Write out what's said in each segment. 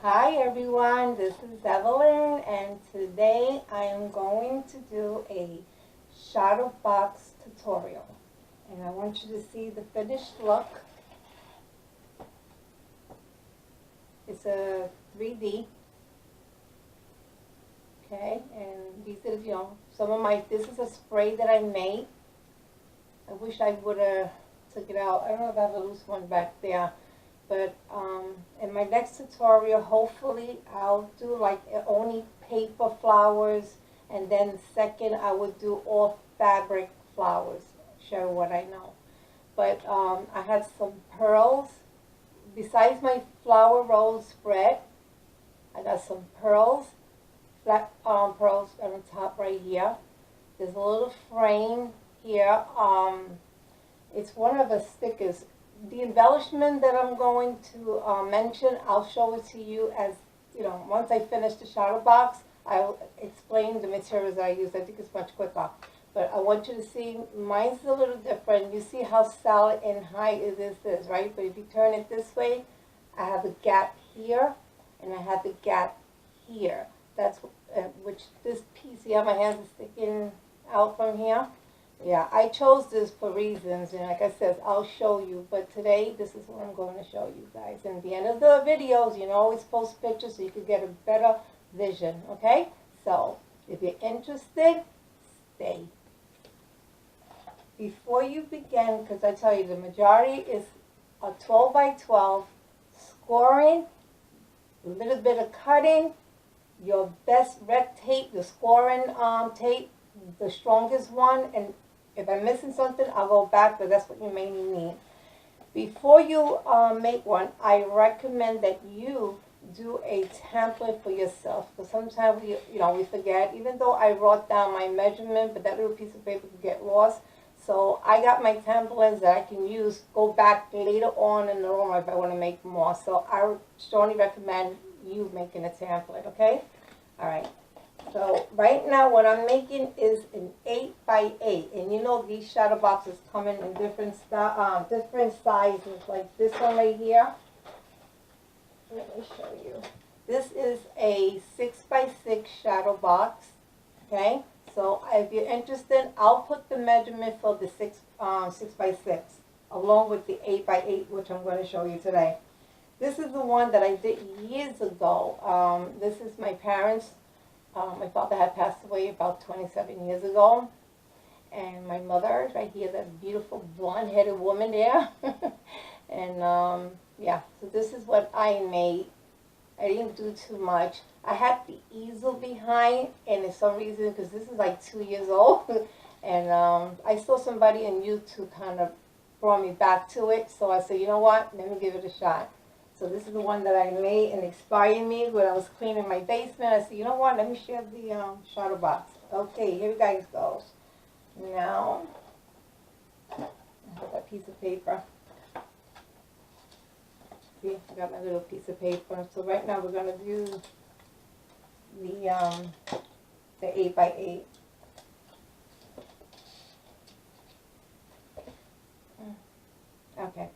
Hi everyone, this is Evelyn, and today I am going to do a shadow box tutorial, and I want you to see the finished look. It's a 3D, okay, and these are, this is a spray that I made. I wish I would have took it out. I don't know if I have a loose one back there. But in my next tutorial, hopefully I'll do like only paper flowers, and then second I would do all fabric flowers, show what I know. But I had some pearls. Besides my flower roll spread, I got some pearls, flat pearls on the top right here. There's a little frame here. It's one of the stickers. The embellishment that I'm going to mention, I'll show it to you as, once I finish the shadow box, I'll explain the materials that I use. I think it's much quicker. But I want you to see, mine's a little different. You see how solid and high this is, right? But if you turn it this way, I have a gap here, and I have the gap here. That's which this piece here, my hands are sticking out from here. Yeah, I chose this for reasons, and like I said, I'll show you. But today, this is what I'm going to show you guys. And at the end of the videos, always post pictures so you can get a better vision, okay? So, if you're interested, stay. Before you begin, because I tell you, the majority is a 12 by 12, scoring, a little bit of cutting, your best red tape, the scoring tape, the strongest one, and if I'm missing something, I'll go back, but that's what you mainly need. Before you make one, I recommend that you do a template for yourself, because sometimes we forget. Even though I wrote down my measurement, but that little piece of paper could get lost. So I got my templates that I can use, go back later on in the room if I want to make more. So I strongly recommend you making a template, okay? All right. So right now what I'm making is an 8 by 8, and these shadow boxes come in different sizes, like this one right here. Let me show you. This is a 6 by 6 shadow box. Okay, so if you're interested, I'll put the measurement for the 6 by 6 along with the 8 by 8, which I'm going to show you today. This is the one that I did years ago. This is my parents'. My father had passed away about 27 years ago. And my mother, right here, that beautiful blonde-headed woman there. And, yeah, so this is what I made. I didn't do too much. I had the easel behind, and for some reason, because this is like 2 years old, and I saw somebody on YouTube kind of brought me back to it. So I said, you know what, let me give it a shot. So this is the one that I made and inspired me when I was cleaning my basement. I said, you know what, let me share the shadow box. Okay, here you guys go. Now, I have that piece of paper. See, I got my little piece of paper. So right now we're going to do the 8 by 8. Okay.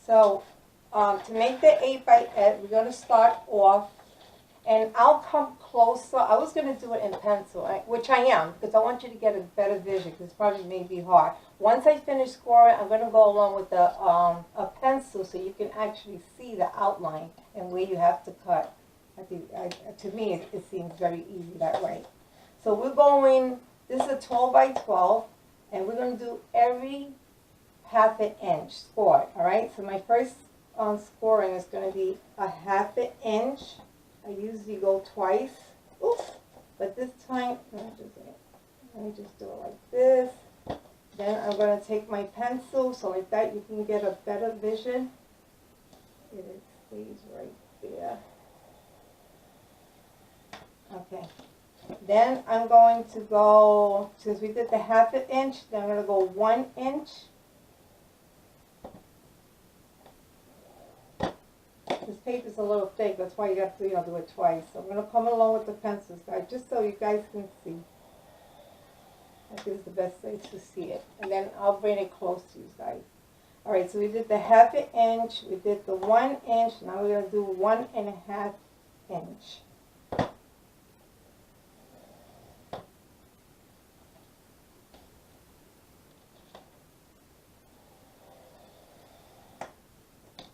So, to make the 8 by 8, we're going to start off, and I'll come closer. I was going to do it in pencil, which I am, because I want you to get a better vision, because it's probably may be hard. Once I finish scoring, I'm going to go along with a pencil so you can actually see the outline and where you have to cut. I think, to me, it seems very easy that way. So we're going, this is a 12 by 12, and we're going to do every half an inch score. All right, so my first scoring is going to be a half an inch. I usually go twice. Oops. But this time, let me just do it like this. Then I'm going to take my pencil, so like that you can get a better vision. It stays right there. Okay. Then I'm going to go, since we did the half an inch, then I'm going to go 1 inch. This paper is a little thick, that's why you have to do it twice. So I'm going to come along with the pencils, guys, just so you guys can see. I think it's the best way to see it. And then I'll bring it close to you guys. All right, so we did the 1/2 inch, we did the 1 inch, now we're gonna do 1.5 inch.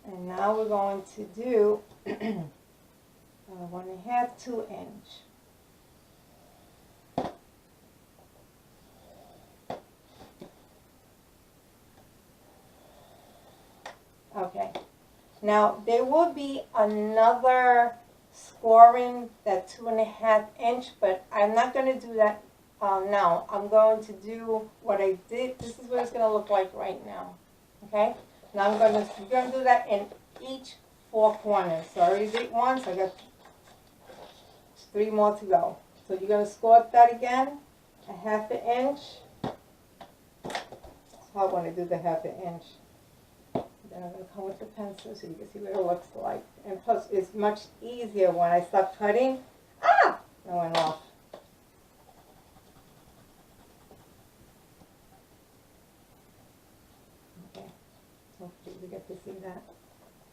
And now we're going to do 1.5, 2 inch. Okay, now there will be another scoring that 2.5 inch, but I'm not going to do that now. I'm going to do what I did. This is what it's going to look like right now. Okay, now you're going to do that in each 4 corners. So I already did one, so I got 3 more to go. So you're going to score that again, 1/2 inch. That's how I want to do the 1/2 inch. Then I'm going to come with the pencil so you can see what it looks like. And plus, it's much easier when I start cutting. Ah! That went off. Okay. Hopefully you get to see that.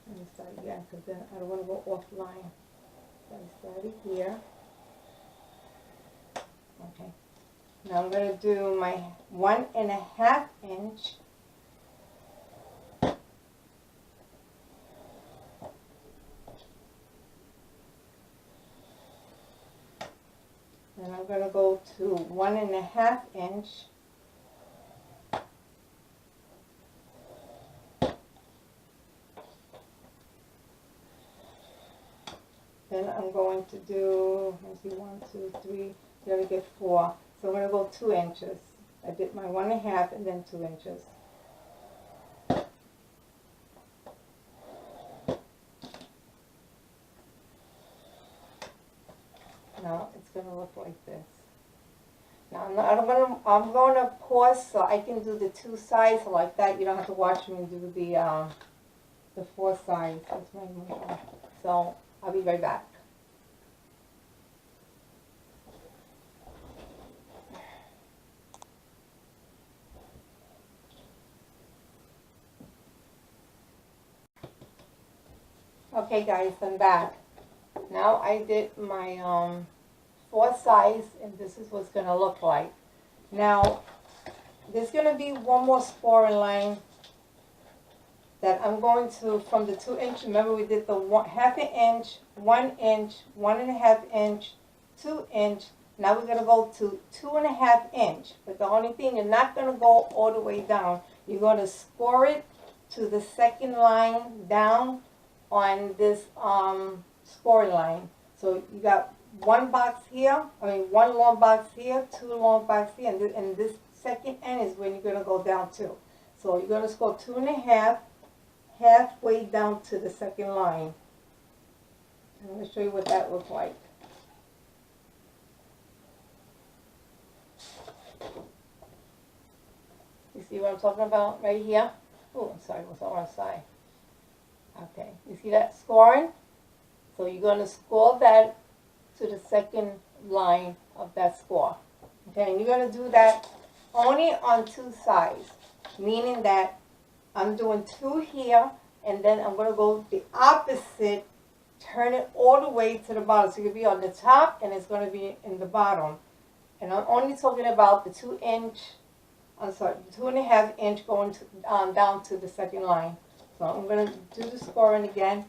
Let me start again because then I don't want to go offline. So I started here. Okay. Now I'm going to do my 1.5 inch. And I'm going to go to 1.5 inch. Then I'm going to do, let's see, 1, 2, 3, you're going to get 4. So I'm going to go 2 inches. I did my 1.5 and then 2 inches. Now it's going to look like this. Now I'm going to pause so I can do the 2 sides like that. You don't have to watch me do the 4 sides. That's my move. So I'll be right back. Okay guys, I'm back. Now I did my 4 sides and this is what's going to look like. Now there's going to be one more scoring line that I'm going to, from the 2 inch, remember we did the 1/2 inch, 1 inch, 1.5 inch, 2 inch. Now we're going to go to 2.5 inch. But the only thing, you're not going to go all the way down. You're going to score it to the second line down on this scoring line. So you got 1 box here, one long box here, 2 long box here, and this second end is when you're going to go down to. So you're going to score 2.5 halfway down to the second line. I'm going to show you what that looks like. You see what I'm talking about right here? Oh, I'm sorry, what's on one side? Okay, you see that scoring? So you're going to score that to the second line of that score. Okay, and you're going to do that only on 2 sides, meaning that I'm doing 2 here, and then I'm going to go the opposite, turn it all the way to the bottom. So it's going to be on the top, and it's going to be in the bottom. And I'm only talking about the 2 inch, I'm sorry, 2.5 inch going to, down to the second line. So I'm going to do the scoring again.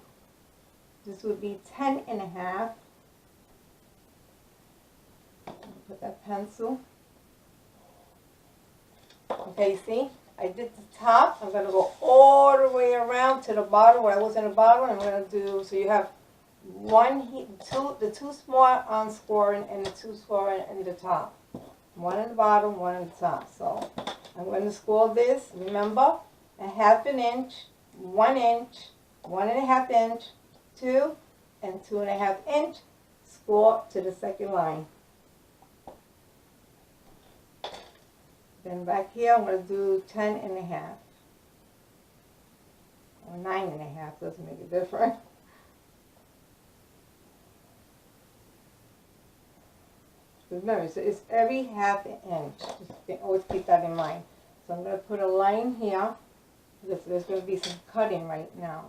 This would be 10.5. Put that pencil. Okay, see? I did the top. I'm going to go all the way around to the bottom where I was in the bottom. I'm going to do, so you have the 2 small scoring and the 2 scoring in the top. 1 in the bottom, 1 in the top. So I'm going to score this. Remember, 1/2 inch, 1 inch, 1.5 inch, 2, and 2.5 inch. Score to the second line. Then back here, I'm going to do 10.5. Or 9.5, doesn't make a difference. Remember, so it's every 1/2 inch. Just always keep that in mind. So I'm going to put a line here. There's going to be some cutting right now.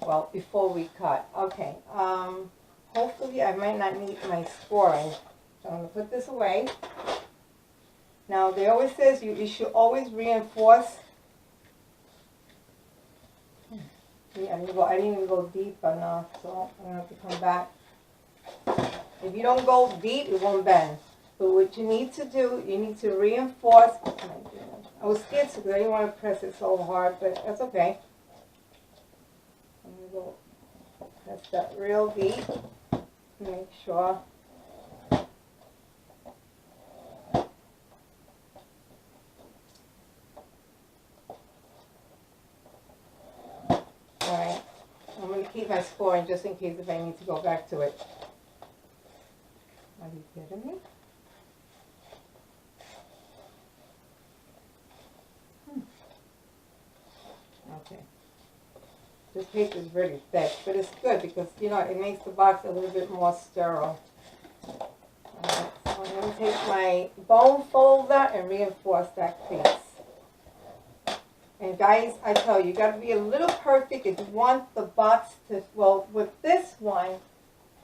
Well, before we cut. Okay. Hopefully I might not need my scoring. So I'm going to put this away. Now, they always says you should always reinforce. Yeah, I didn't even go deep enough, so I'm going to have to come back. If you don't go deep, it won't bend. But what you need to do, you need to reinforce. Oh my goodness. I was scared because I didn't want to press it so hard, but that's okay. I'm going to go press that real deep. Make sure. Alright. I'm going to keep my scoring just in case if I need to go back to it. Are you kidding me? Okay. This paper is really thick, but it's good because, you know, it makes the box a little bit more sterile. Alright, so I'm going to take my bone folder and reinforce that crease. And guys, I tell you, you got to be a little perfect if you want the box to, well, with this one,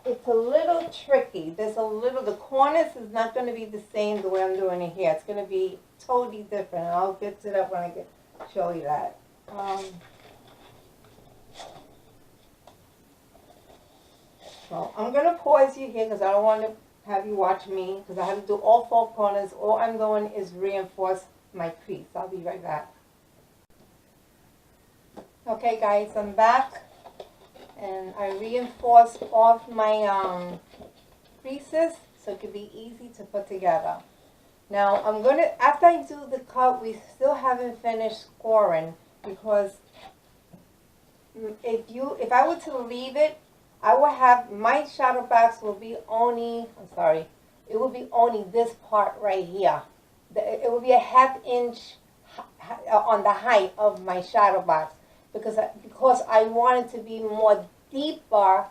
it's a little tricky. There's a little, the corners is not going to be the same the way I'm doing it here. It's going to be totally different. And I'll get to that when I show you that. So I'm going to pause you here because I don't want to have you watch me because I have to do all four corners. All I'm doing is reinforce my crease. I'll be right back. Okay guys, I'm back and I reinforced off my creases so it can be easy to put together. Now I'm going to, after I do the cut, we still haven't finished scoring because if I were to leave it, I will have, my shadow box will be only, it will be only this part right here. It will be a ½ inch on the height of my shadow box. Because I want it to be more deeper.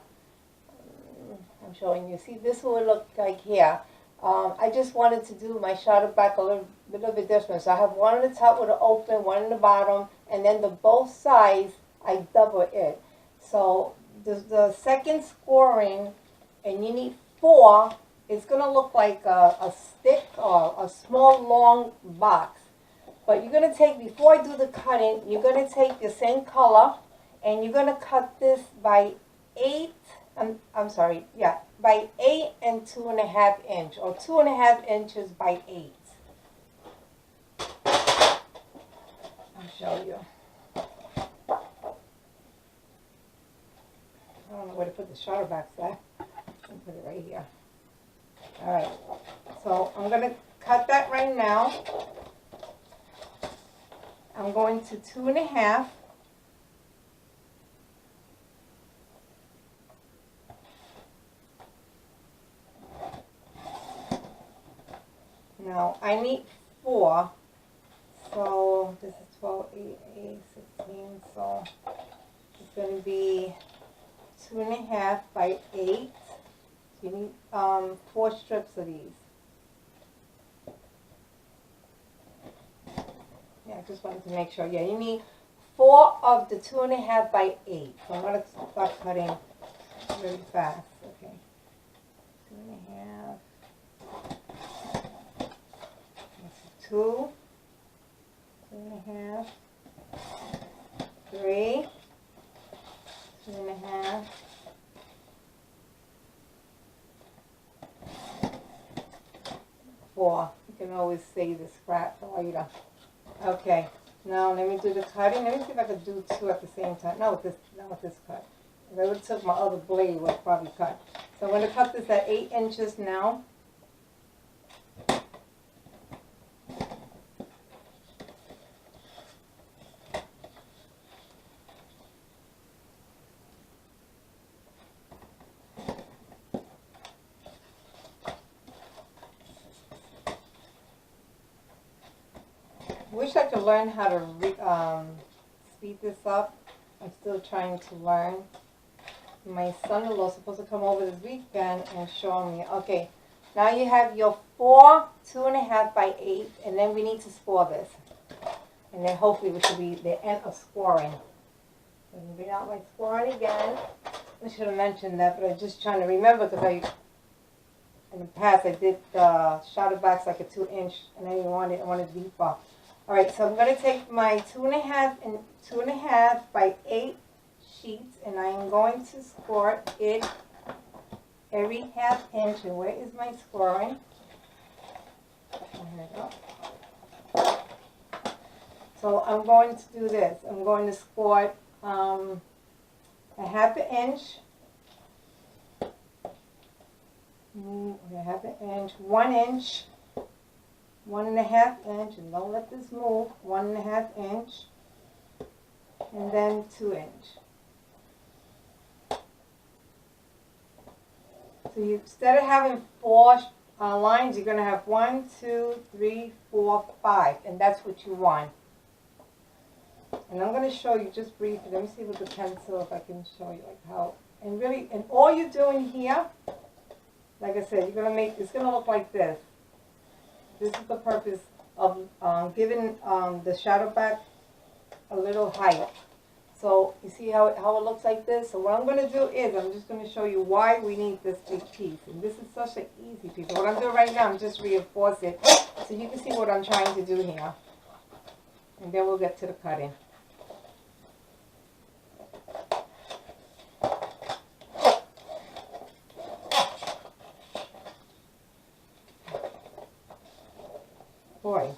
I'm showing you. See, this will look like here. I just wanted to do my shadow back a little bit different. So I have one on the top with an open, one in the bottom, and then the both sides I double it. So the second scoring, and you need 4. It's gonna look like a stick or a small long box. But you're going to take, before I do the cutting, you're going to take the same color and you're going to cut this by 8, by 8 and 2½ inch, or 2½ inches by 8. I'll show you. I don't know where to put the shadow box at. I'll put it right here. Alright, so I'm going to cut that right now. I'm going to 2½. Now I need 4. So this is 12, 8, 16. So it's going to be 2½ by 8. So you need 4 strips of these. Yeah, I just wanted to make sure. Yeah, you need 4 of the 2½ by 8. So I'm going to start cutting really fast. Okay. 2½. 2. 2½. 3. 2½. 4. You can always save the scrap for later. Okay, now let me do the cutting. Let me see if I could do 2 at the same time. Not with this cut. If I would have took my other blade, it would probably cut. So I'm going to cut this at 8 inches now. Wish I could learn how to speed this up. I'm still trying to learn. My son-in-law is supposed to come over this weekend and show me. Okay, now you have your 4, 2½ by 8, and then we need to score this. And then hopefully we should be the end of scoring. Let me bring out my scoring again. I should have mentioned that, but I'm just trying to remember because in the past I did shadow backs like a 2-inch, and I didn't want it. I wanted it deeper. All right, so I'm going to take my 2.5 by 8 sheets, and I am going to score it every 1/2 inch. And where is my scoring? Here we go. So I'm going to do this. I'm going to score a 1/2 inch. A 1/2 inch, 1 inch, 1.5 inch, and don't let this move, 1.5 inch, and then 2 inch. So instead of having 4 lines, you're going to have 1, 2, 3, 4, 5, and that's what you want. And I'm going to show you just briefly. Let me see with the pencil if I can show you like how. And really, and all you're doing here, like I said, you're going to make, it's going to look like this. This is the purpose of giving the shadow back a little height. So you see how it looks like this? So what I'm going to do is I'm just going to show you why we need this big piece. And this is such an easy piece. What I'm doing right now, I'm just reinforce it so you can see what I'm trying to do here. And then we'll get to the cutting. Boy,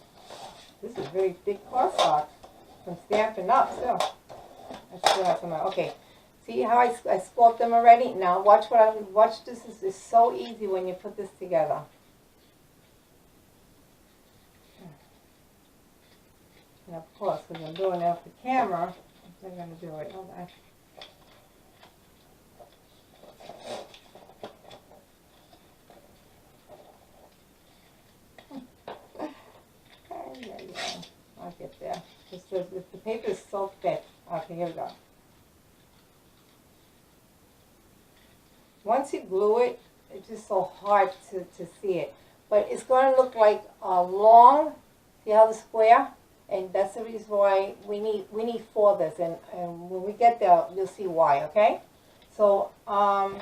this is very thick cardstock from Stampin' Up! Still, I still have some. Okay, see how I sculpt them already? Now watch watch this. This is so easy when you put this together. And of course, because I'm doing it off the camera, I'm going to do it. Hold on. I'll get there. The paper is so thick. Okay, here we go. Once you glue it, it's just so hard to see it. But it's going to look like a long, see how the square? And that's the reason why we need 4 of this. And when we get there, you'll see why, okay? So, I'm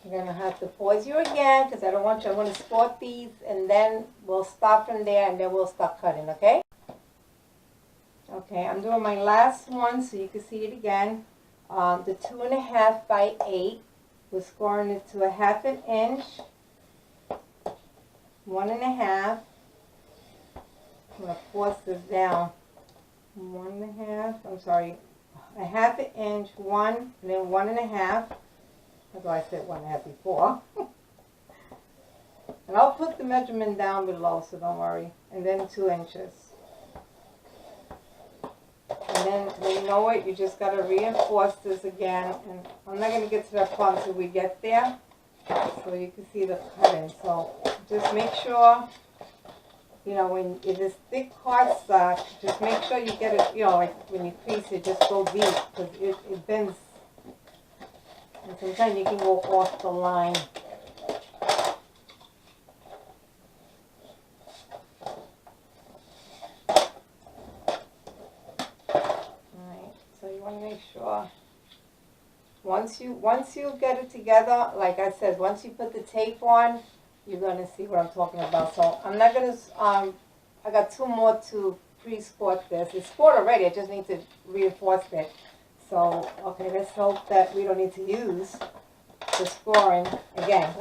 going to have to pause you again because I don't want you. I'm going to sort these and then we'll stop from there and then we'll start cutting, okay? Okay, I'm doing my last one so you can see it again. The 2.5 by 8. We're scoring it to a 1/2 inch. 1.5. I'm going to force this down. 1.5. I'm sorry. A 1/2 inch, 1, and then 1.5. That's why I said 1.5 before. And I'll put the measurement down below, so don't worry. And then 2 inches. And then when you know it, you just got to reinforce this again. And I'm not going to get to that part until we get there. So you can see the cutting. So just make sure, you know, when it is thick cardstock, just make sure you get it, you know, like when you crease it, just go deep because it bends. And sometimes you can go off the line. Alright, so you want to make sure once you get it together, like I said, once you put the tape on, you're going to see what I'm talking about. So I'm not going to, I got 2 more to pre-score this. It's scored already, I just need to reinforce it. So, okay, let's hope that we don't need to use the scoring again.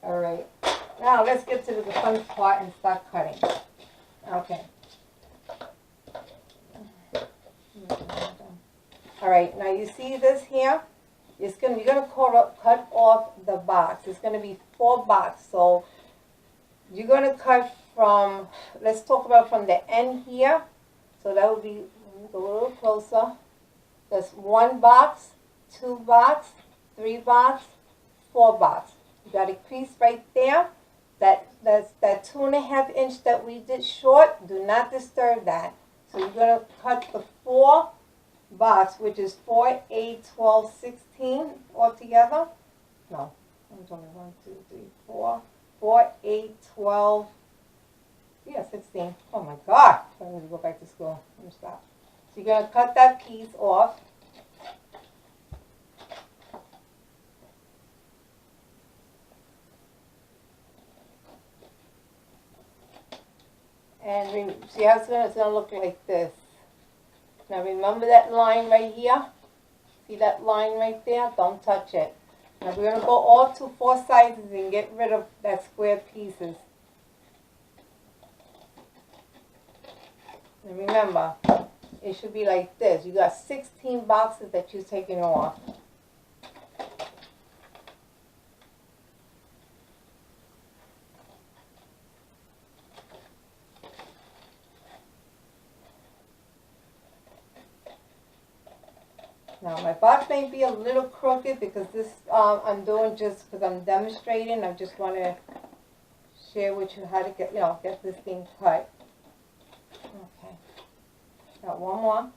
All right. Now, let's get to the fun part and start cutting. Okay. All right, now you see this here? You're going to cut off the box. It's going to be 4 boxes. So, you're going to cut from, let's talk about from the end here. So, that would be, go a little closer. That's 1 box, 2 box, 3 box, 4 box. You got a crease right there. That's that 2.5 inch that we did short. Do not disturb that. So you're gonna cut the 4 box, which is 4, 8, 12, 16 altogether. No, I'm talking 1, 2, 3, 4, 4, 8, 12, Yeah, 16. Oh my God. I'm going to go back to school. Let me stop. So you're going to cut that piece off. And see how it's going to look like this. Now remember that line right here? See that line right there? Don't touch it. Now we're going to go all to 4 sizes and get rid of that square pieces. And remember, it should be like this. You got 16 boxes that you're taking off. Now my box may be a little crooked because this I'm doing just because I'm demonstrating. I just want to share with you how to get this thing cut. Okay. Got one more.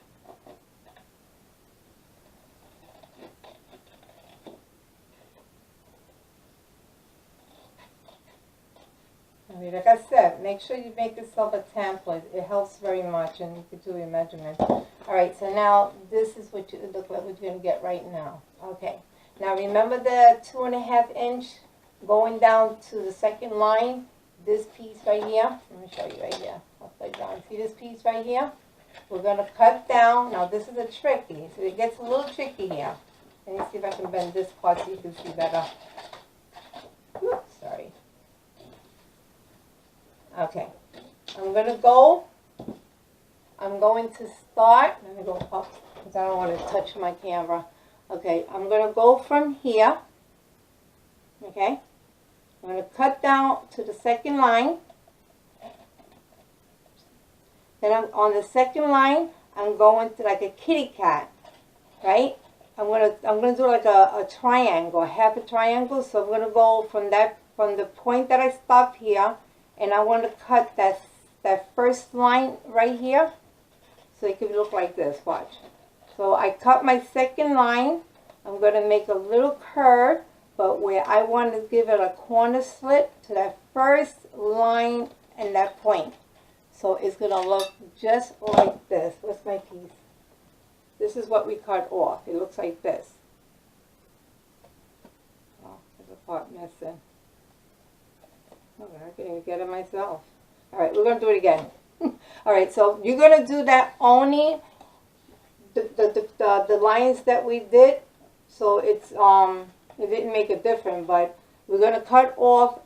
I mean, like I said, make sure you make yourself a template. It helps very much, and you can do your measurements. All right, so now this is what you look like. What you're gonna get right now. Okay. Now remember the 2.5 inch going down to the second line. This piece right here. Let me show you right here. Upside down. See this piece right here? We're gonna cut down. Now this is a tricky. So it gets a little tricky here. Let me see if I can bend this part so you can see better. Oops, sorry. Okay, I'm going to start, let me go up, because I don't want to touch my camera. Okay, I'm going to go from here, okay, I'm going to cut down to the second line, then on the second line, I'm going to like a kitty cat, right? I'm gonna do like a triangle, half a triangle, so I'm going to go from the point that I stopped here, and I want to cut that first line right here, so it could look like this, watch. So I cut my second line, I'm going to make a little curve, but where I want to give it a corner slit to that first line and that point. So it's going to look just like this. What's my piece? This is what we cut off. It looks like this. Oh, there's a part missing. Oh, I can't even get it myself. All right, we're going to do it again. All right, so you're going to do that only the lines that we did. So it's it didn't make a difference, but we're going to cut off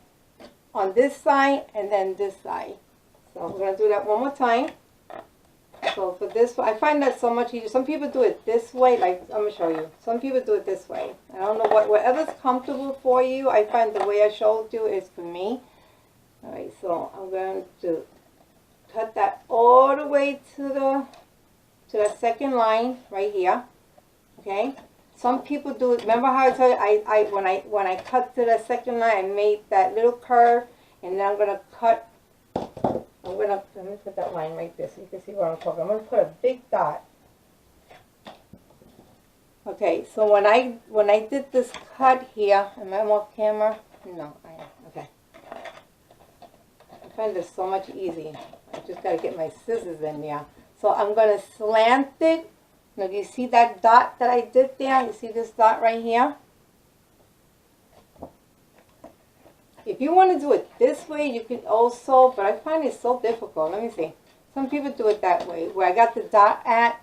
on this side and then this side. So we're going to do that one more time. So for this, I find that so much easier. Some people do it this way, like I'm going to show you. Some people do it this way. I don't know whatever's comfortable for you. I find the way I showed you is for me. All right, so I'm going to cut that all the way to the second line right here. Okay. Some people do it. Remember how I told you when I cut to the second line, I made that little curve, and then I'm going to cut. Let me put that line right there so you can see what I'm talking. I'm going to put a big dot. Okay, so when I did this cut here, am I off camera? No, I am. Okay. I find this so much easy. I just got to get my scissors in there. So I'm going to slant it. Now, do you see that dot that I did there? You see this dot right here? If you want to do it this way, you can also, but I find it so difficult. Let me see. Some people do it that way, where I got the dot at.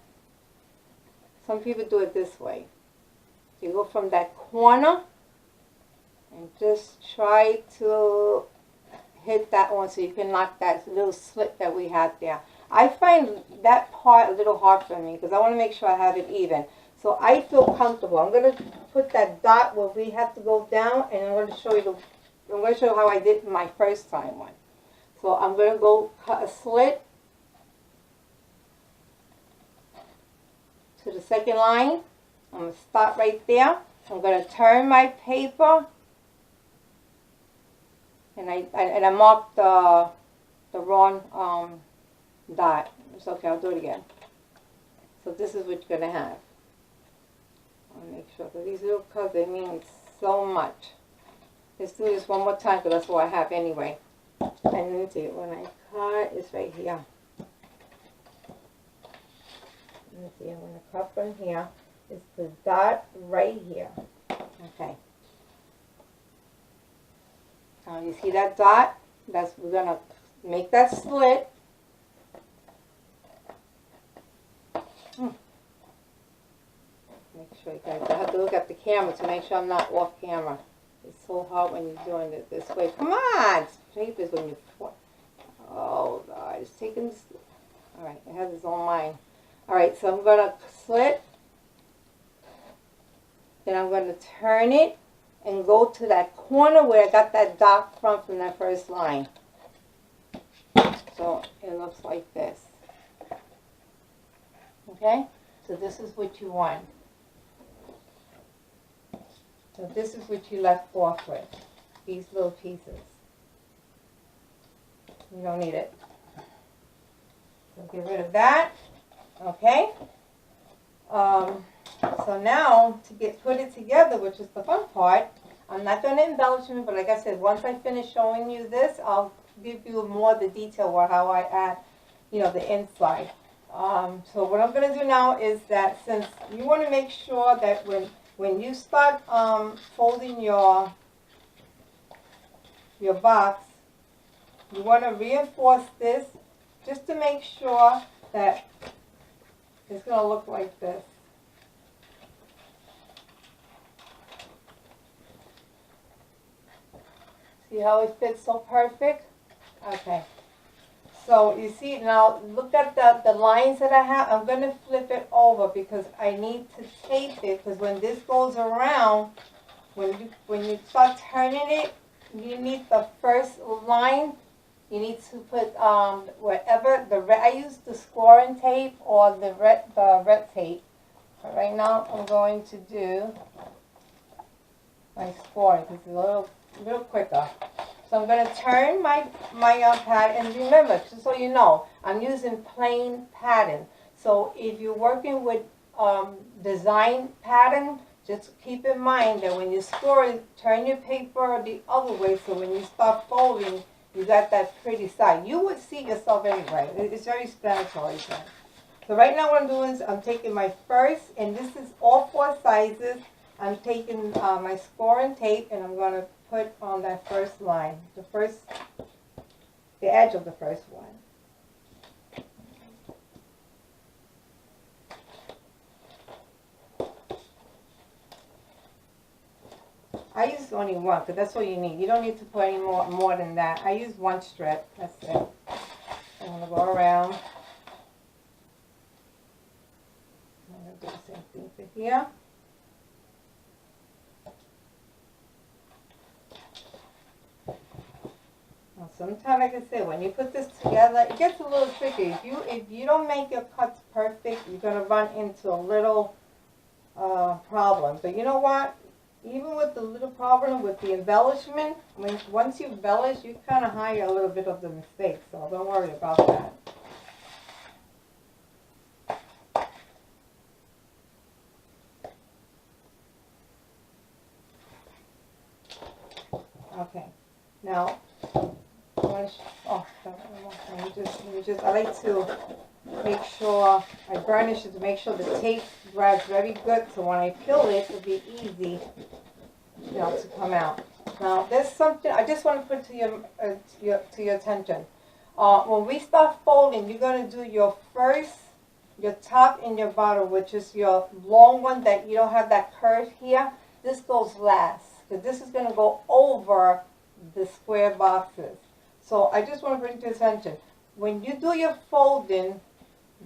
Some people do it this way. You go from that corner and just try to hit that one so you can knock that little slit that we had there. I find that part a little hard for me because I want to make sure I have it even. So I feel comfortable. I'm going to put that dot where we have to go down, and I'm going to show you how I did my first time one. So I'm going to go cut a slit to the second line. I'm going to stop right there. I'm going to turn my paper, and I marked the wrong dot. It's okay, I'll do it again. So this is what you're going to have. I'll make sure, because these little cuts, they mean so much. Let's do this one more time because that's what I have anyway. And then see, when I cut, it's right here. Let me see, I'm going to cut from here. It's the dot right here. Okay. Now you see that dot? We're going to make that slit. Make sure you guys, I have to look at the camera to make sure I'm not off camera. It's so hard when you're doing it this way. Come on! Shape is when you... Oh, God. It's taking this... Alright, it has its own mind. Alright, so I'm going to slit. Then I'm going to turn it and go to that corner where I got that dot from that first line. So it looks like this. Okay? So this is what you want. So this is what you left off with, these little pieces. You don't need it. So get rid of that, okay? So now, to put it together, which is the fun part, I'm not going to embellish it, but like I said, once I finish showing you this, I'll give you more of the detail or how I add, you know, the inside. So what I'm going to do now is that since you want to make sure that when you start folding your box, you want to reinforce this just to make sure that it's going to look like this. See how it fits so perfect? Okay. So you see now, look at the lines that I have. I'm going to flip it over because I need to tape it, because when this goes around, when you start turning it, you need the first line. You need to put wherever I use the scoring tape or the red tape. But right now I'm going to do my scoring because it's a little quicker. So I'm going to turn my pad, and remember, just so you know, I'm using plain pattern. So if you're working with design pattern, just keep in mind that when you score it, turn your paper the other way, so when you start folding, you got that pretty side. You would see yourself anyway. It's very explanatory. So right now what I'm doing is I'm taking my first, and this is all 4 sizes. I'm taking my scoring tape, and I'm going to put on that first line, the edge of the first one. I use only one, because that's what you need. You don't need to put any more than that. I use 1 strip. That's it. I'm going to go around. I'm going to do the same thing for here. Sometimes, like I said, when you put this together, it gets a little tricky. If you don't make your cuts perfect, you're going to run into a little problem. But you know what? Even with the little problem with the embellishment, once you embellish, you kind of hide a little bit of the mistakes. So don't worry about that. Okay. Now, I like to make sure I burnish it to make sure the tape dries very good, so when I peel it, it'll be easy, you know, to come out. Now, there's something I just want to put to your attention. When we start folding, you're going to do your top and your bottom, which is your long one that you don't have that curve here. This goes last, because this is going to go over the square boxes. So I just want to bring to your attention, when you do your folding,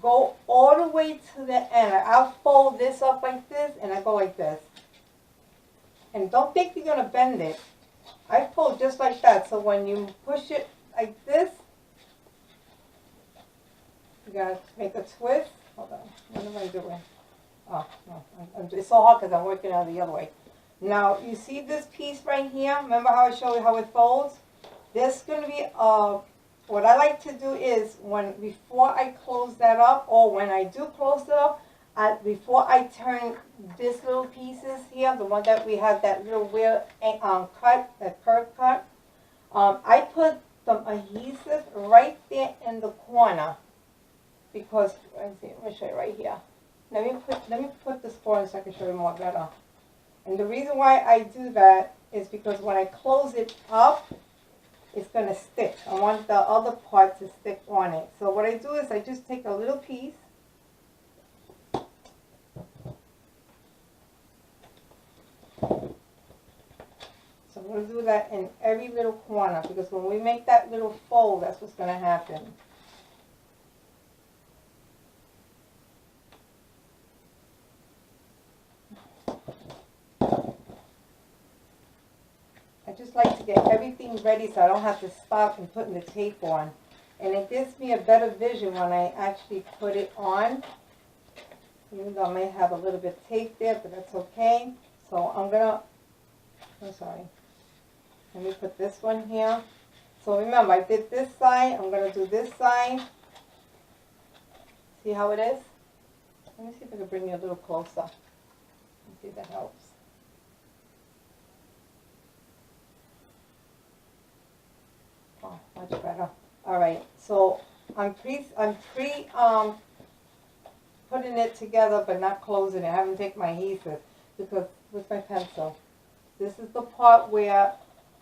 go all the way to the end. I'll fold this up like this, and I go like this. And don't think you're going to bend it. I fold just like that. So when you push it like this, you got to make a twist. Hold on. What am I doing? Oh, no. It's so hard because I'm working out the other way. Now, you see this piece right here? Remember how I showed you how it folds? There's going to be, what I like to do is, before I close that up, or when I do close it up, before I turn this little pieces here, the one that we have that little weird cut, that curve cut, I put some adhesive right there in the corner, because let me show you right here. Let me put the score in so I can show you more better. And the reason why I do that is because when I close it up, it's going to stick. I want the other part to stick on it. So what I do is I just take a little piece. So I'm going to do that in every little corner, because when we make that little fold, that's what's going to happen. I just like to get everything ready so I don't have to stop and putting the tape on. And it gives me a better vision when I actually put it on. Even though I may have a little bit of tape there, but that's okay. So I'm sorry. Let me put this one here. So remember, I did this side. I'm going to do this side. See how it is? Let me see if I can bring you a little closer. Let's see if that helps. Oh, much better. All right, so I'm pre putting it together, but not closing it. I haven't taken my adhesive because with my pencil. This is the part where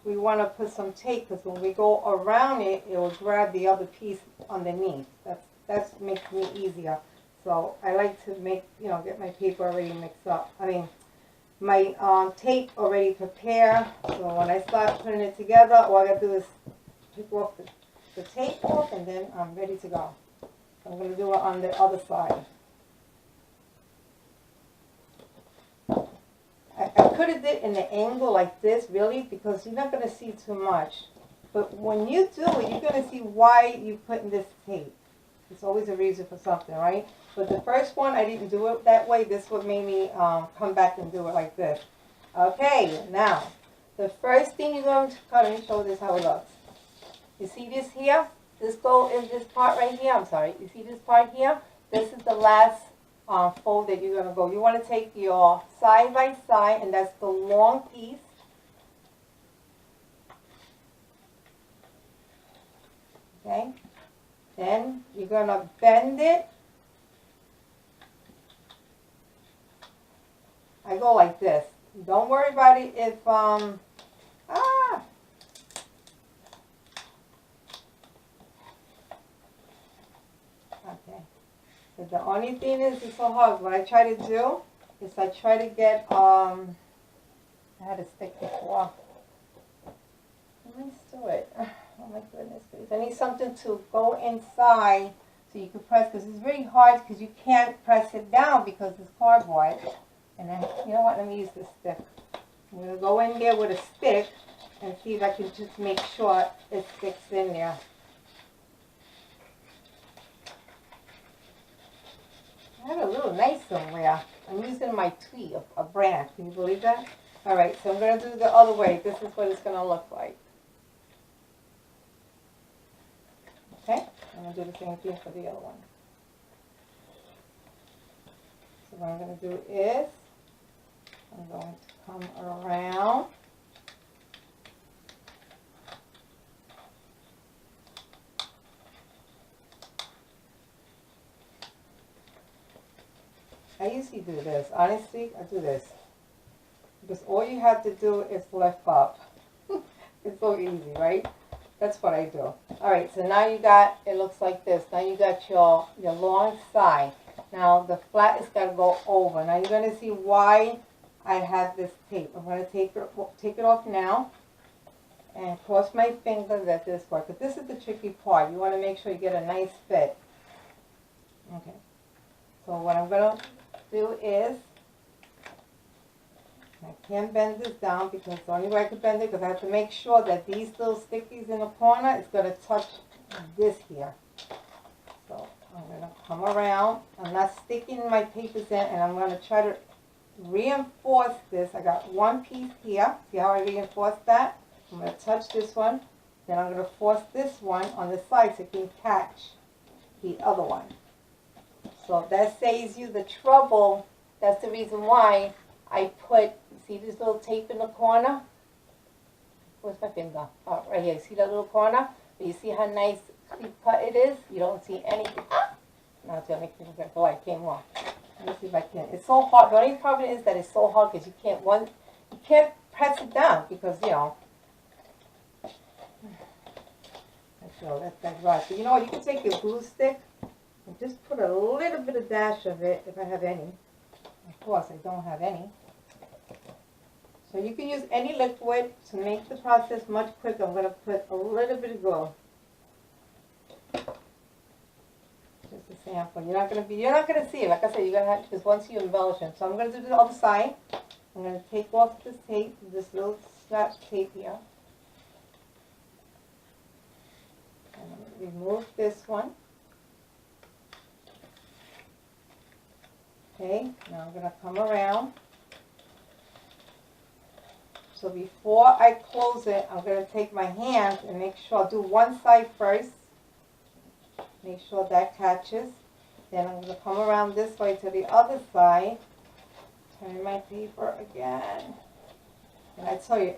we want to put some tape, because when we go around it, it will grab the other piece underneath. That makes me easier. So I like to make, get my paper already mixed up. I mean, my tape already prepared. So when I start putting it together, all I got to do is take off the tape off, and then I'm ready to go. I'm going to do it on the other side. I could have did it in an angle like this, really, because you're not going to see too much. But when you do it, you're going to see why you put in this tape. There's always a reason for something, right? But the first one, I didn't do it that way. This one made me come back and do it like this. Okay, now, the first thing you're going to cut, let me show this how it looks. You see this here? This this part right here. I'm sorry. You see this part here? This is the last fold that you're going to go. You want to take your side by side, and that's the long piece. Okay? Then you're going to bend it. I go like this. Don't worry about it if, Okay. So the only thing is, it's so hard. What I try to do is I try to get, I had a stick before. Let's do it. Oh my goodness. I need something to go inside so you can press, because it's very hard because you can't press it down because it's cardboard. And then, you know what, let me use this stick. I'm going to go in there with a stick and see if I can just make sure it sticks in there. I have a little knife somewhere. I'm using my tweed, a branch. Can you believe that? All right, so I'm going to do the other way. This is what it's going to look like. Okay? I'm going to do the same thing for the other one. So what I'm going to do is, I'm going to come around. I usually do this. Honestly, I do this. Because all you have to do is lift up. It's so easy, right? That's what I do. All right, so now you got, it looks like this. Now you got your long side. Now the flat is got to go over. Now you're going to see why I have this tape. I'm going to take it off now and cross my fingers at this part, because this is the tricky part. You want to make sure you get a nice fit. Okay. So what I'm going to do is, I can't bend this down because the only way I can bend it, because I have to make sure that these little stickies in the corner is going to touch this here. So I'm going to come around. I'm not sticking my papers in, and I'm going to try to reinforce this. I got one piece here. See how I reinforced that? I'm going to touch this one. Then I'm going to force this one on the side so it can catch the other one. So that saves you the trouble. That's the reason why I put, see this little tape in the corner? Where's my finger? Oh, right here. See that little corner? But you see how nice clean cut it is? You don't see anything. Now it's gonna make me look oh, I came off. Let me see if I can. It's so hard. The only problem is that it's so hard because you can't press it down because you know. That's right. So you know what? You can take your glue stick and just put a little bit of dash of it if I have any. Of course, I don't have any. So you can use any liquid to make the process much quicker. I'm going to put a little bit of glue. Just a sample. You're not going to see it. Like I said, you're going to have just once you embellish it. So I'm going to do the other side. I'm going to take off this tape, this little scratch tape here. And I'm going to remove this one. Okay, now I'm going to come around. So before I close it, I'm going to take my hand and make sure, I'll do one side first. Make sure that catches. Then I'm going to come around this way to the other side. Turn my paper again. And I tell you,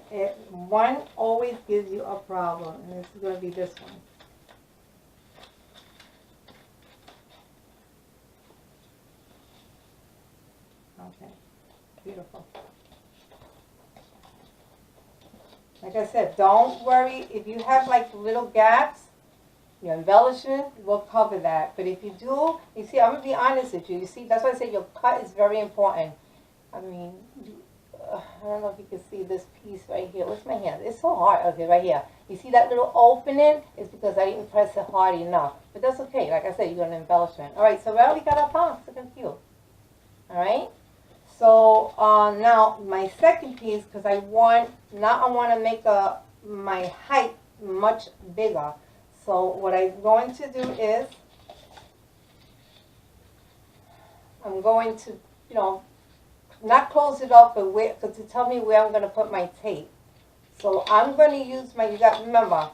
one always gives you a problem. And this is going to be this one. Okay, beautiful. Like I said, don't worry if you have like little gaps. Your embellishment will cover that. But if you do, you see, I'm gonna be honest with you. You see, that's why I say your cut is very important. I mean, I don't know if you can see this piece right here. What's my hand? It's so hard. Okay, right here. You see that little opening? It's because I didn't press it hard enough. But that's okay. Like I said, you're gonna embellishment. All right. So we already got our palms. Look at you. All right. So now my second piece, because I want to make my height much bigger. So what I'm going to do is I'm going to, you know, not close it up, but to tell me where I'm going to put my tape. So I'm going to use my, remember,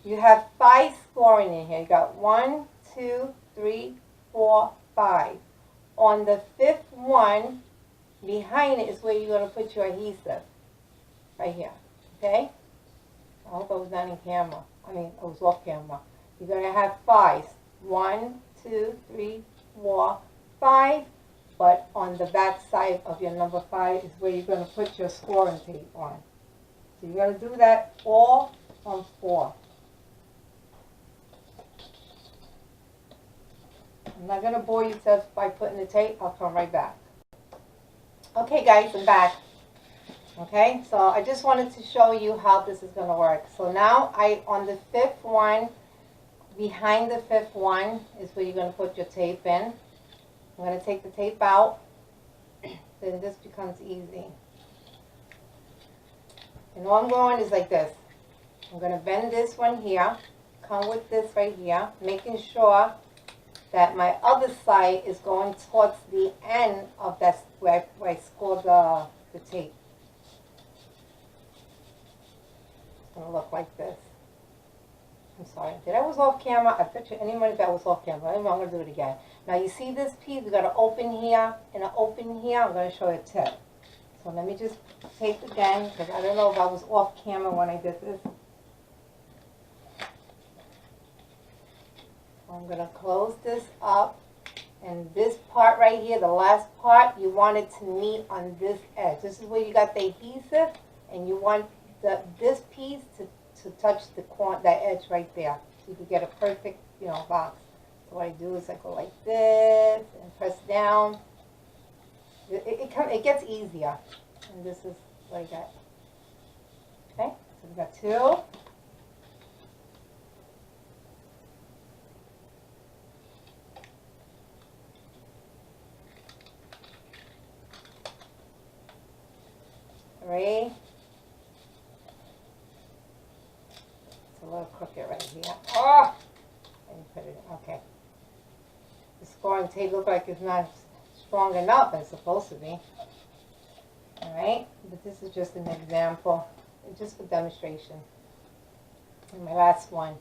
you have 5 scoring in here. You got 1, 2, 3, 4, 5. On the 5th one, behind it is where you're going to put your adhesive. Right here. Okay? I hope I was not in camera. I mean, I was off camera. You're going to have 5. 1, 2, 3, 4, 5. But on the back side of your number 5 is where you're going to put your scoring tape on. So you're going to do that all on 4. I'm not going to bore you by putting the tape. I'll come right back. Okay, guys, I'm back. Okay, so I just wanted to show you how this is going to work. So now on the 5th one, behind the 5th one is where you're going to put your tape in. I'm going to take the tape out. Then this becomes easy. And all I'm going is like this. I'm going to bend this one here. Come with this right here, making sure that my other side is going towards the end of that where I scored the tape. It's going to look like this. I'm sorry. Did I was off camera? I bet you any money that was off camera. I'm going to do it again. Now you see this piece? We got an open here and an open here. I'm going to show you a tip. So let me just tape again because I don't know if I was off camera when I did this. I'm going to close this up, and this part right here, the last part, you want it to meet on this edge. This is where you got the adhesive, and you want this piece to touch that edge right there, so you can get a perfect, box. So what I do is I go like this and press down. It gets easier, and this is what I got. Okay, so we got 2. It's a little crooked right here. Oh! And put it, okay. The scoring tape looks like it's not strong enough. It's supposed to be. Alright? But this is just an example. It's just for demonstration. And my last one.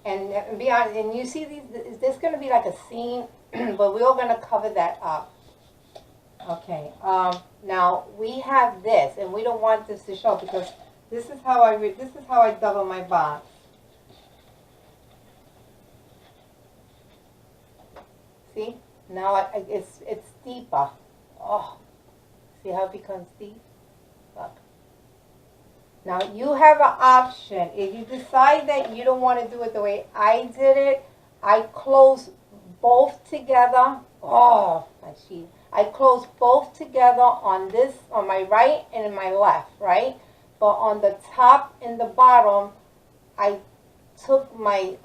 And beyond, and you see these, there's going to be like a seam, but we're going to cover that up. Okay, now we have this, and we don't want this to show because this is how I double my box. See, now it's deeper. Oh, see how it becomes deep? Look. Now you have an option. If you decide that you don't want to do it the way I did it, I close both together. Oh, my sheet. I close both together on this, on my right and in my left, right? But on the top and the bottom, I took my,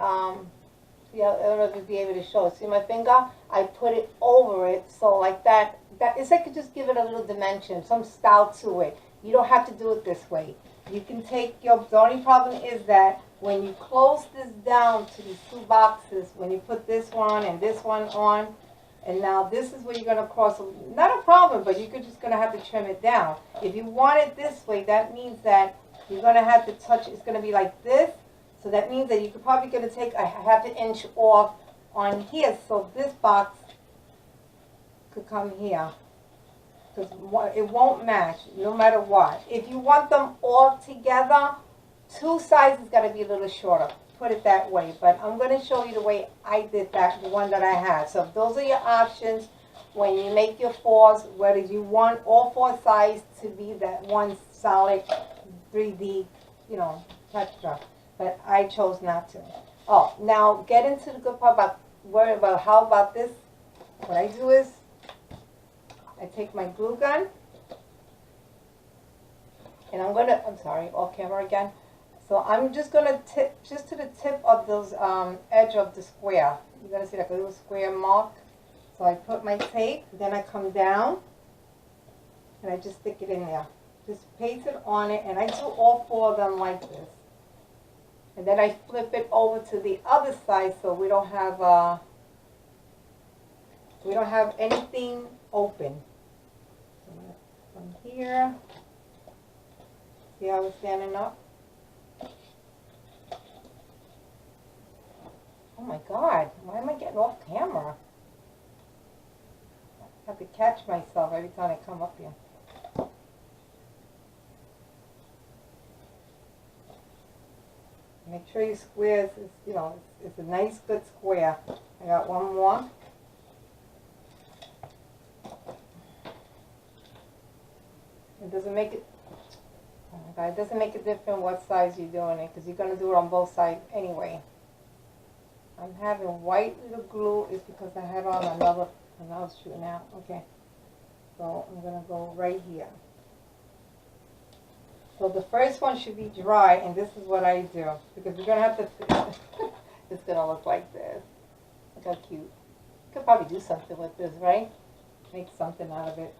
yeah, I don't know if you'll be able to show it. See my finger? I put it over it, so like that. It's like you just give it a little dimension, some style to it. You don't have to do it this way. You can take the only problem is that when you close this down to these two boxes, when you put this one and this one on, and now this is where you're going to cross, not a problem, but you're just going to have to trim it down. If you want it this way, that means that you're going to have to touch, it's going to be like this. So that means that you're probably going to take a half an inch off on here. So this box could come here. Because it won't match no matter what. If you want them all together, two sides is going to be a little shorter. Put it that way. But I'm going to show you the way I did that, the one that I had. So those are your options when you make your fours, whether you want all four sides to be that one solid 3D, you know, texture. But I chose not to. Oh, now get into the good part about worry about how about this. What I do is I take my glue gun and I'm sorry, off camera again. So I'm just gonna tip just to the tip of those edge of the square. You're gonna see like a little square mark. So I put my tape, then I come down and I just stick it in there. Just paste it on it, and I do all four of them like this. And then I flip it over to the other side so we don't have anything open. So from here, see how it's standing up? Oh my God, why am I getting off camera? I have to catch myself every time I come up here. Make sure your squares is, you know, it's a nice good square. I got one more. It doesn't make it, oh my God, it doesn't make a difference what size you're doing it, because you're going to do it on both sides anyway. I'm having white little glue is because I had on another, and I was shooting out. Okay, so I'm going to go right here. So the first one should be dry, and this is what I do, because we're going to have to, it's going to look like this. Look how cute. You could probably do something with this, right? Make something out of it.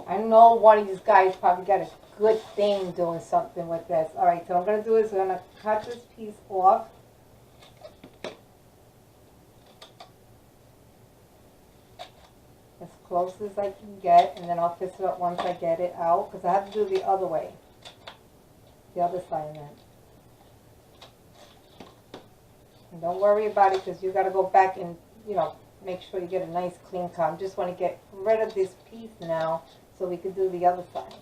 I know one of these guys probably got a good thing doing something with this. All right, so what I'm going to do is I'm going to cut this piece off. As close as I can get, and then I'll fix it up once I get it out, because I have to do the other way. The other side of that. And don't worry about it, because you got to go back and, you know, make sure you get a nice clean cut. I just want to get rid of this piece now so we can do the other side.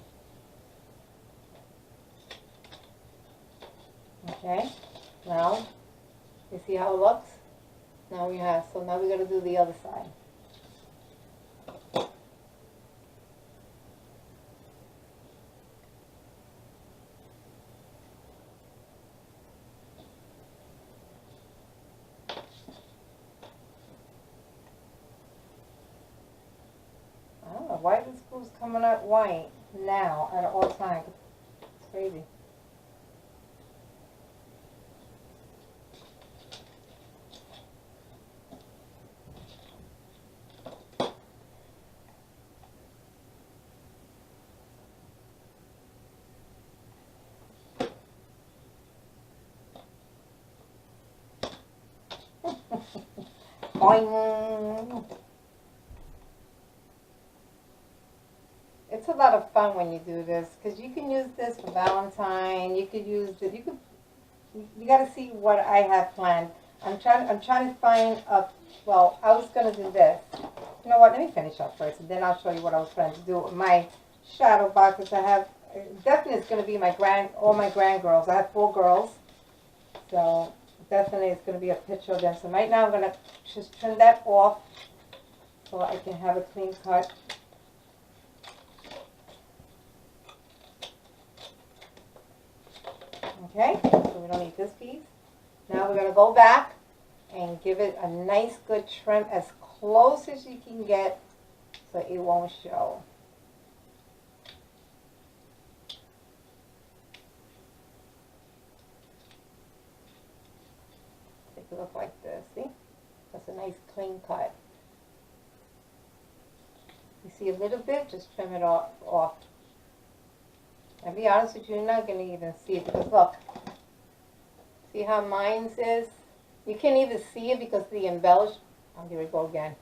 Okay, now you see how it looks? Now we have, so now we're going to do the other side. Why are the screws coming out white now at all times? It's crazy. Boing. It's a lot of fun when you do this, because you can use this for Valentine. You could use it. You could you got to see what I have planned. I'm trying to find a, well, I was going to do this. You know what, let me finish up first, and then I'll show you what I was trying to do with my shadow boxes. I have, definitely it's going to be all my grandgirls. I have 4 girls, so definitely it's going to be a picture of them. So right now I'm going to just trim that off so I can have a clean cut. Okay, so we don't need this piece. Now we're going to go back and give it a nice good trim as close as you can get so it won't show. Take a look like this, see? That's a nice clean cut. You see a little bit, just trim it off. I'll be honest with you, you're not going to even see it because look, see how mine's is? You can't even see it because the embellish. Oh, here we go again.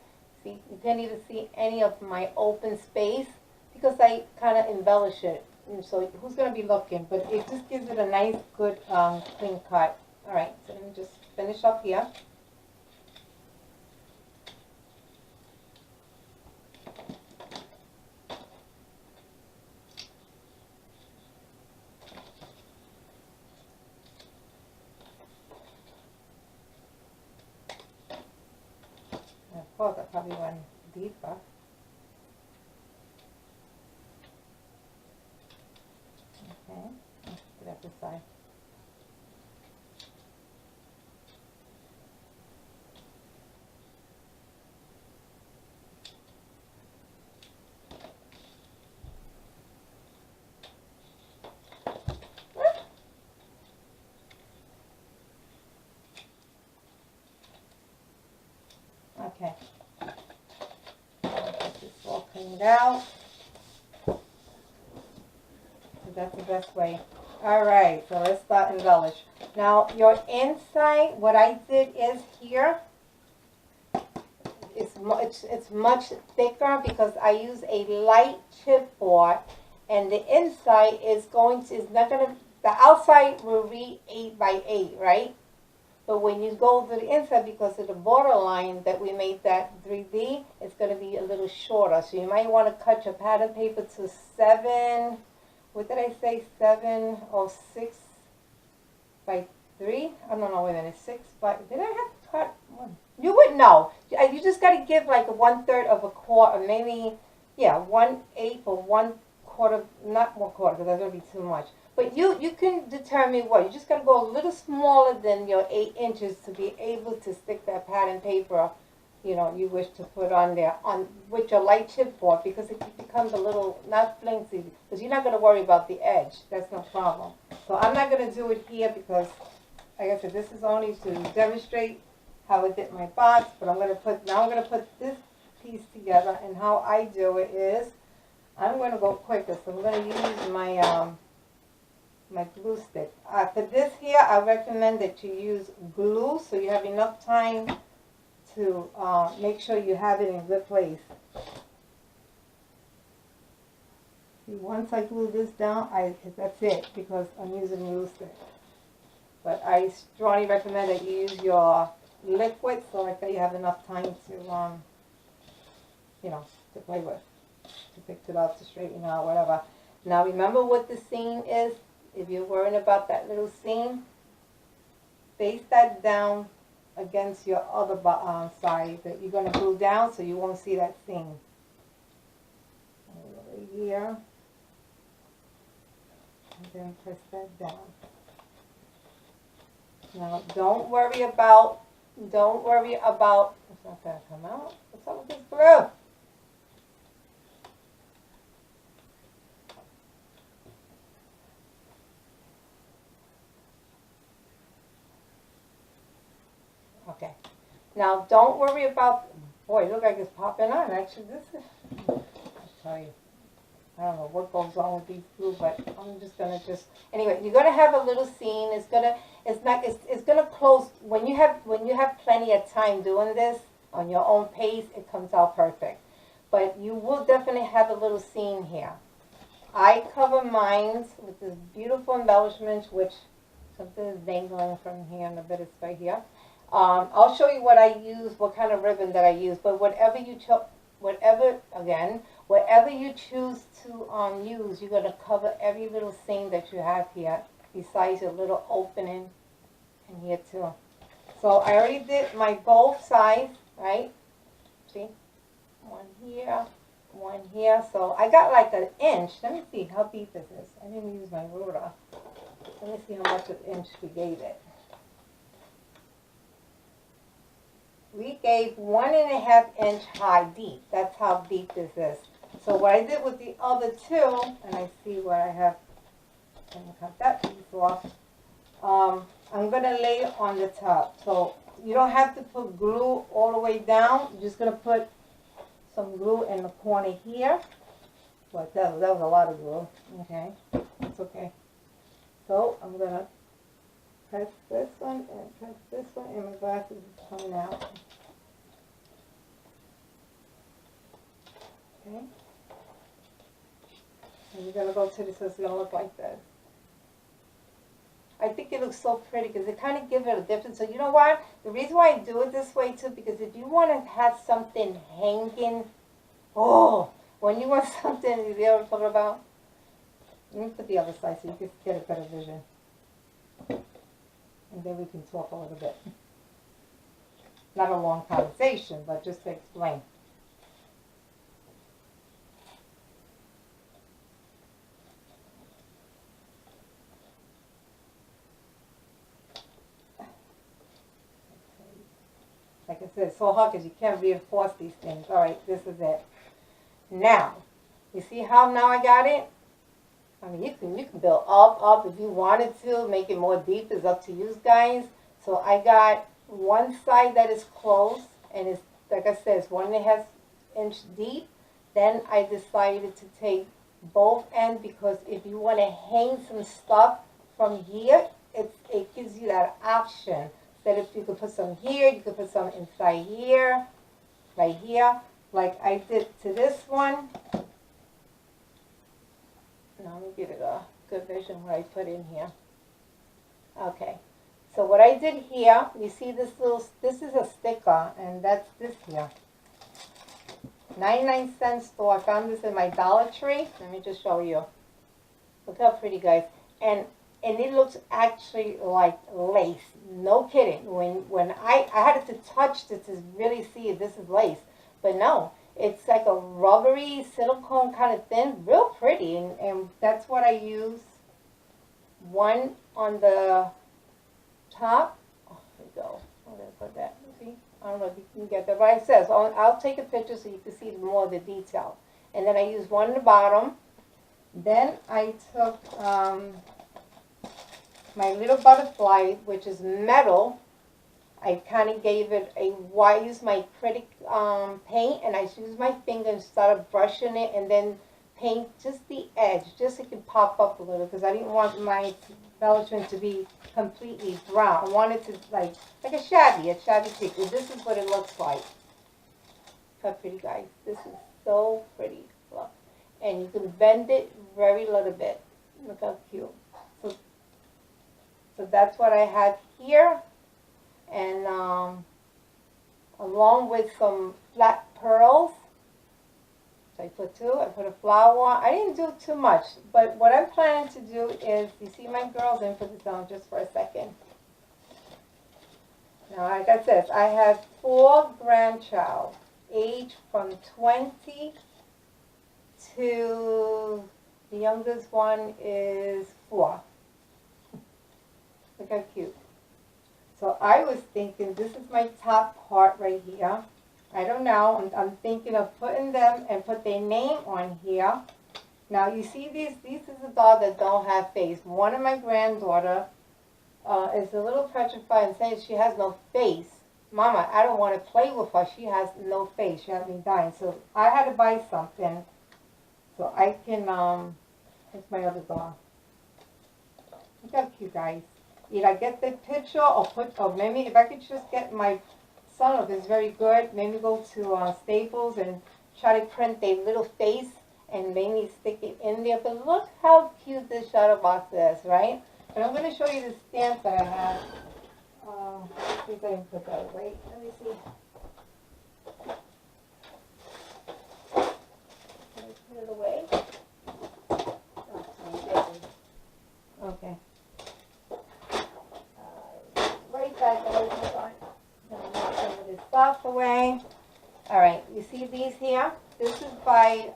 See, you can't even see any of my open space because I kind of embellish it. And so who's going to be looking? But it just gives it a nice, good, clean cut. All right, so let me just finish up here. Of course, I probably went deeper. Okay, let's put that this side. Okay. Get this all cleaned out. So that's the best way. Alright, so let's start embellish. Now, your inside, what I did is here, it's much thicker because I use a light chipboard, and the inside is not going to, the outside will read 8 by 8, right? But when you go to the inside, because of the borderline that we made that 3D, it's going to be a little shorter. So you might want to cut your pattern paper to 7, what did I say, 7 or 6 by 3? I don't know, wait a minute, 6 by, did I have to cut one? You wouldn't know. You just got to give like a 1/3 of a quarter, or maybe, yeah, 1/8 or 1/4, not 1/4, because that's going to be too much. But you can determine what. You just got to go a little smaller than your 8 inches to be able to stick that pattern paper, you know, you wish to put on there with your light chipboard, because it becomes a little, not flimsy, because you're not going to worry about the edge. That's no problem. So I'm not going to do it here because, like I said, this is only to demonstrate how I did my box. But now I'm going to put this piece together, and how I do it is, I'm going to go quicker. So I'm going to use my my glue stick. For this here, I recommend that you use glue so you have enough time to make sure you have it in a good place. See, once I glue this down, that's it, because I'm using glue stick. But I strongly recommend that you use your liquid so like that you have enough time to, you know, to play with, to fix it up, to straighten out, whatever. Now remember what the seam is. If you're worrying about that little seam, face that down against your other side that you're going to glue down so you won't see that seam. Over here. And then press that down. Now don't worry about, it's not going to come out. What's up with this glue? Okay. Now, don't worry about, boy, look like it's popping on. Actually, this is, I'll tell you, I don't know what goes on with these glue, but I'm just going to anyway, you're going to have a little seam. It's going to close, when you have plenty of time doing this on your own pace, it comes out perfect. But you will definitely have a little seam here. I cover mine with this beautiful embellishment, which Something is dangling from here and a bit is right here. I'll show you what I use, what kind of ribbon that I use. But whatever you whatever you choose to use, you're gonna cover every little seam that you have here, besides your little opening in here too. So I already did my both sides, right? See, one here, one here. So I got like an inch. Let me see how deep this is. I didn't use my ruler. Let me see how much of an inch we gave it. We gave 1.5 inch high deep. That's how deep this is. So what I did with the other two, and I see what I have, I'm gonna cut that piece off. I'm gonna lay it on the top. So you don't have to put glue all the way down. You're just gonna put some glue in the corner here. But that was a lot of glue. Okay, it's okay. So I'm gonna press this one and press this one, and my glasses is coming out. Okay. And you're gonna go to this, so it's gonna look like this. I think it looks so pretty because it kind of gives it a difference. So you know what? The reason why I do it this way too, because if you want to have something hanging, oh, when you want something, you know what I'm talking about? Let me put the other side so you can get a better vision. And then we can talk a little bit. Not a long conversation, but just to explain. Like I said, it's so hard because you can't reinforce these things. All right, this is it. Now, you see how now I got it? I mean, you can build up if you wanted to. Make it more deep. It's up to you guys. So I got one side that is closed, and it's, like I said, it's 1.5 inch deep. Then I decided to take both ends because if you want to hang some stuff from here, it gives you that option. That if you could put some here, you could put some inside here, right here, like I did to this one. Now let me give it a good vision what I put in here. Okay, so what I did here, you see this this is a sticker, and that's this here. 99-cent store. I found this in my Dollar Tree. Let me just show you. Look how pretty, guys. And it looks actually like lace. No kidding. When I had to touch this to really see if this is lace. But no, it's like a rubbery silicone kind of thing. Real pretty. And that's what I use. One on the top. Oh, there we go. I'm going to put that. See? I don't know if you can get that. But it says, I'll take a picture so you can see more of the detail. And then I use one in the bottom. Then I took my little butterfly, which is metal. I kind of gave it I used my acrylic paint, and I used my finger and started brushing it, and then paint just the edge, just so it can pop up a little, because I didn't want my embellishment to be completely brown. I wanted to like a shabby chic. And this is what it looks like. How pretty, guys. This is so pretty. Look. And you can bend it very little bit. Look how cute. So that's what I had here. And along with some flat pearls. So I put two. I put a flower. I didn't do too much. But what I'm planning to do is, you see my girls, and put this down just for a second. Now, like I said, I have 4 grandchild, age from 20 to the youngest one is 4. Look how cute. So I was thinking, this is my top part right here. I don't know. I'm thinking of putting them and put their name on here. Now you see these is a doll that don't have face. One of my granddaughter is a little petrified and saying she has no face. Mama, I don't want to play with her. She has no face. She has me dying. So I had to buy something so I can, here's my other doll. Look how cute, guys. Either get the picture or maybe if I could just get my son, if it's very good, maybe go to Staples and try to print a little face and maybe stick it in there. But look how cute this shadow box is, right? But I'm going to show you the stamp that I have. See if I can put that away. Let me see. Can I put it away? Okay. Right back, guys. Hold on. Now I'm going to some of this stuff away. All right. You see these here? This is by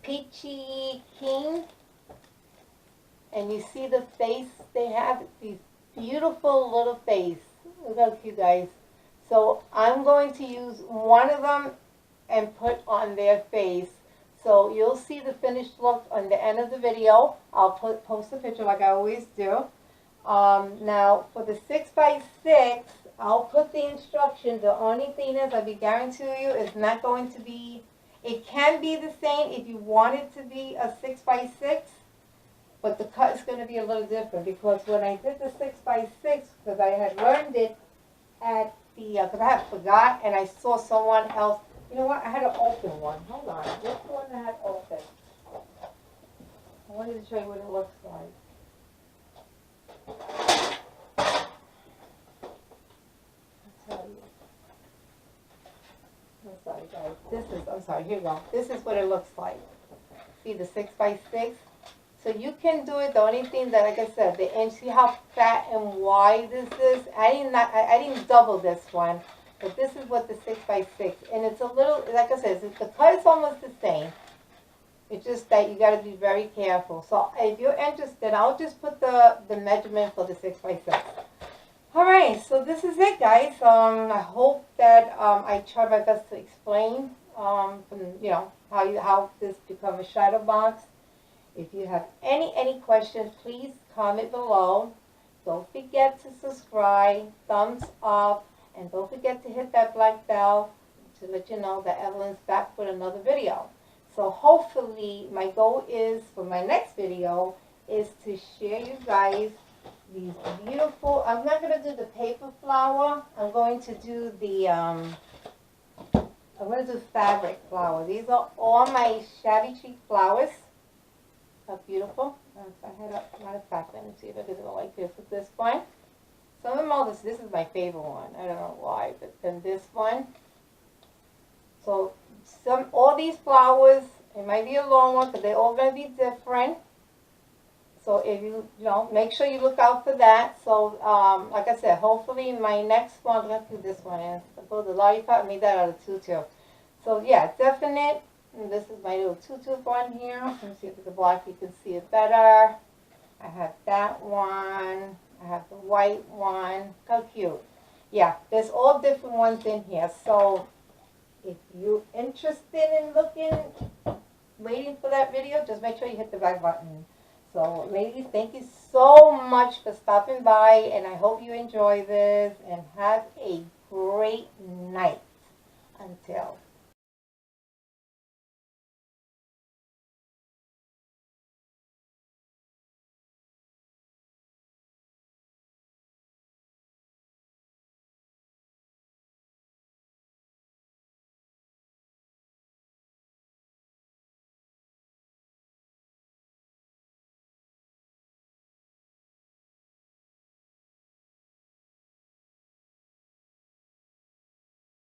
Peachy King. And you see the face they have? These beautiful little face. Look how cute, guys. So I'm going to use one of them and put on their face. So you'll see the finished look on the end of the video. I'll post a picture like I always do. Now for the 6x6, I'll put the instructions. The only thing is, I'll be guaranteeing you, it's not going to be, it can be the same if you want it to be a 6x6. But the cut is going to be a little different because when I did the 6x6, because I had learned it at the, because I had forgot and I saw someone else. You know what? I had an open one. Hold on. What's the one that I had open? I wanted to show you what it looks like. I'll tell you. I'm sorry, guys. I'm sorry, here you go. This is what it looks like. See the 6x6? So you can do it. The only thing that, like I said, the inch, see how fat and wide this is? I didn't double this one, but this is what the 6x6, and it's a little, like I said, the cut is almost the same. It's just that you got to be very careful. So if you're interested, I'll just put the measurement for the 6x6. All right, so this is it, guys. I hope that I tried my best to explain, you know, how this becomes a shadow box. If you have any questions, please comment below. Don't forget to subscribe, thumbs up, and don't forget to hit that black bell to let you know that Evelyn's back with another video. So hopefully my goal is for my next video is to share you guys these beautiful, I'm not going to do the paper flower, I'm going to do the, I'm going to do fabric flower. These are all my shabby chic flowers. How beautiful. I had a, matter of fact, let me see if I can do it like this with this one. Some of them all, this is my favorite one. I don't know why, but then this one. So all these flowers, it might be a long one, but they're all going to be different. So if you know, make sure you look out for that. So like I said, hopefully my next one, let's do this one is, suppose the lollipop, made that out of tutu. So yeah, definite. And this is my little tutu one here. Let me see if it's the black, you can see it better. I have that one. I have the white one. How cute. Yeah, there's all different ones in here. So if you're interested in looking, waiting for that video, just make sure you hit the back button. So ladies, thank you so much for stopping by, and I hope you enjoy this, and have a great night. Until